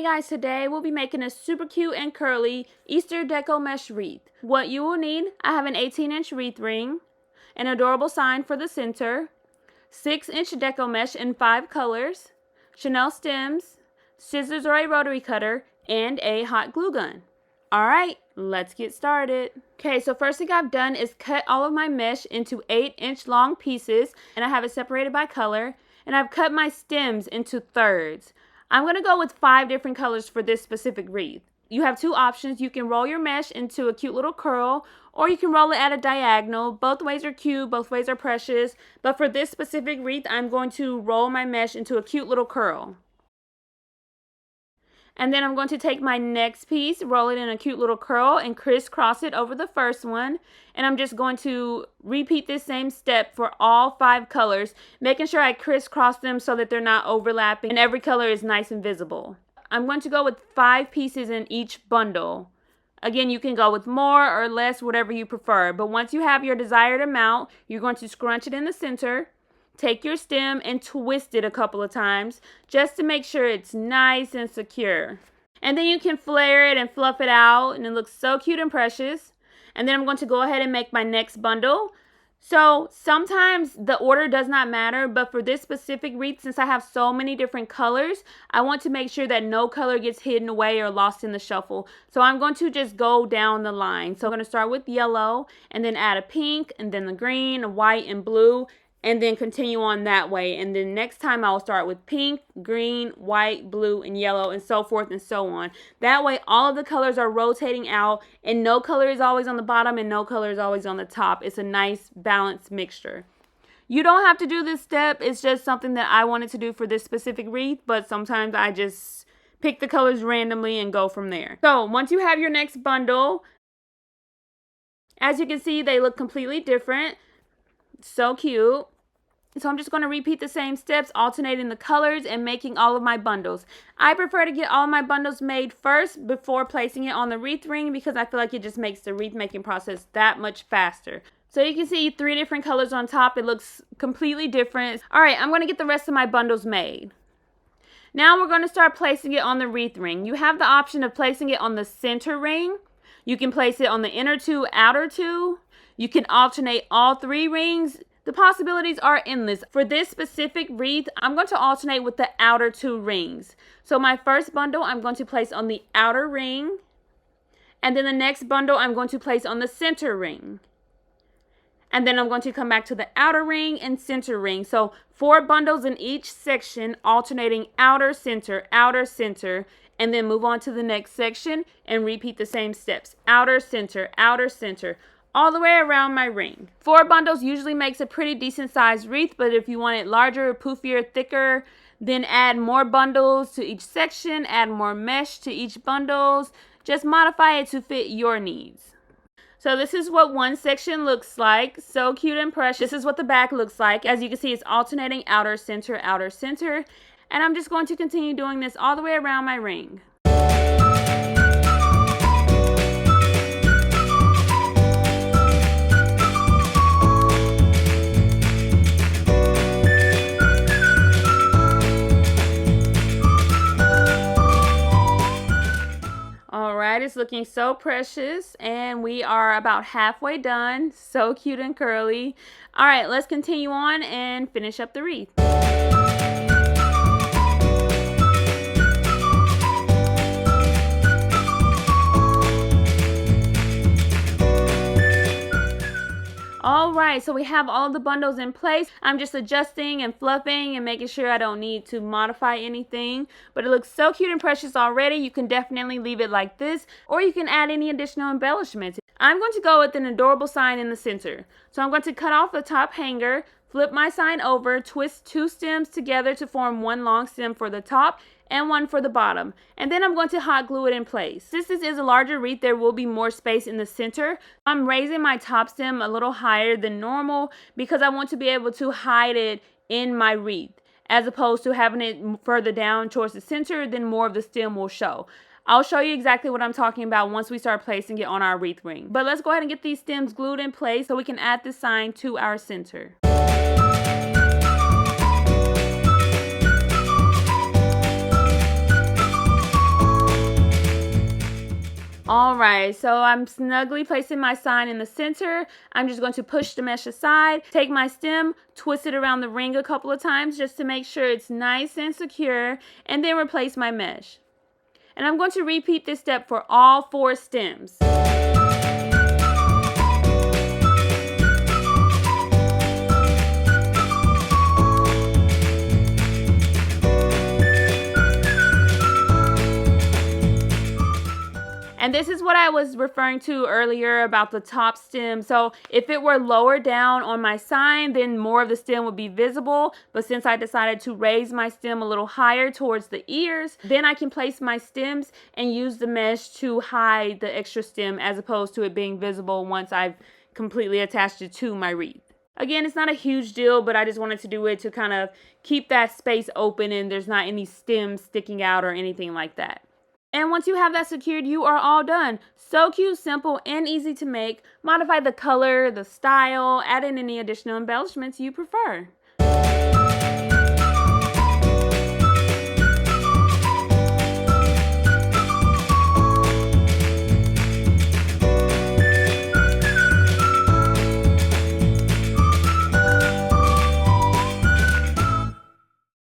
guys, today we'll be making a super cute and curly Easter deco mesh wreath. What you will need, I have an 18-inch wreath ring, an adorable sign for the center, 6-inch deco mesh in 5 colors, Chanel stems, scissors or a rotary cutter, and a hot glue gun. Alright, let's get started. Okay, so first thing I've done is cut all of my mesh into 8-inch long pieces, and I have it separated by color, and I've cut my stems into thirds. I'm going to go with 5 different colors for this specific wreath. You have 2 options. You can roll your mesh into a cute little curl, or you can roll it at a diagonal. Both ways are cute, both ways are precious, but for this specific wreath, I'm going to roll my mesh into a cute little curl. And then I'm going to take my next piece, roll it in a cute little curl, and crisscross it over the first one. And I'm just going to repeat this same step for all 5 colors, making sure I crisscross them so that they're not overlapping and every color is nice and visible. I'm going to go with 5 pieces in each bundle. Again, you can go with more or less, whatever you prefer. But once you have your desired amount, you're going to scrunch it in the center. Take your stem and twist it a couple of times just to make sure it's nice and secure. And then you can flare it and fluff it out, and it looks so cute and precious. And then I'm going to go ahead and make my next bundle. So sometimes the order does not matter, but for this specific wreath, since I have so many different colors, I want to make sure that no color gets hidden away or lost in the shuffle. So I'm going to just go down the line. So I'm going to start with yellow, and then add a pink, and then the green, white, and blue, and then continue on that way. And then next time I'll start with pink, green, white, blue, and yellow, and so forth and so on. That way all of the colors are rotating out, and no color is always on the bottom and no color is always on the top. It's a nice balanced mixture. You don't have to do this step. It's just something that I wanted to do for this specific wreath, but sometimes I just pick the colors randomly and go from there. So once you have your next bundle, as you can see, they look completely different. So cute. So I'm just going to repeat the same steps, alternating the colors and making all of my bundles. I prefer to get all my bundles made first before placing it on the wreath ring, because I feel like it just makes the wreath making process that much faster. So you can see 3 different colors on top. It looks completely different. Alright, I'm going to get the rest of my bundles made. Now we're going to start placing it on the wreath ring. You have the option of placing it on the center ring. You can place it on the inner 2, outer 2. You can alternate all 3 rings. The possibilities are endless. For this specific wreath, I'm going to alternate with the outer 2 rings. So my first bundle I'm going to place on the outer ring. And then the next bundle I'm going to place on the center ring. And then I'm going to come back to the outer ring and center ring. So 4 bundles in each section, alternating outer, center, and then move on to the next section and repeat the same steps. Outer, center, all the way around my ring. 4 bundles usually makes a pretty decent sized wreath, but if you want it larger, poofier, thicker, then add more bundles to each section, add more mesh to each bundles. Just modify it to fit your needs. So this is what one section looks like. So cute and precious. This is what the back looks like. As you can see, it's alternating outer, center, and I'm just going to continue doing this all the way around my ring. Alright, it's looking so precious, and we are about halfway done. So cute and curly. Alright, let's continue on and finish up the wreath. Alright, so we have all the bundles in place. I'm just adjusting and fluffing and making sure I don't need to modify anything. But it looks so cute and precious already. You can definitely leave it like this, or you can add any additional embellishments. I'm going to go with an adorable sign in the center. So I'm going to cut off the top hanger, flip my sign over, twist 2 stems together to form 1 long stem for the top and 1 for the bottom. And then I'm going to hot glue it in place. Since this is a larger wreath, there will be more space in the center. I'm raising my top stem a little higher than normal because I want to be able to hide it in my wreath, as opposed to having it further down towards the center. Then more of the stem will show. I'll show you exactly what I'm talking about once we start placing it on our wreath ring. But let's go ahead and get these stems glued in place so we can add this sign to our center. Alright, so I'm snugly placing my sign in the center. I'm just going to push the mesh aside, take my stem, twist it around the ring a couple of times just to make sure it's nice and secure, and then replace my mesh. And I'm going to repeat this step for all 4 stems. And this is what I was referring to earlier about the top stem. So if it were lower down on my sign, then more of the stem would be visible. But since I decided to raise my stem a little higher towards the ears, then I can place my stems and use the mesh to hide the extra stem as opposed to it being visible once I've completely attached it to my wreath. Again, it's not a huge deal, but I just wanted to do it to kind of keep that space open and there's not any stems sticking out or anything like that. And once you have that secured, you are all done. So cute, simple, and easy to make. Modify the color, the style, add in any additional embellishments you prefer.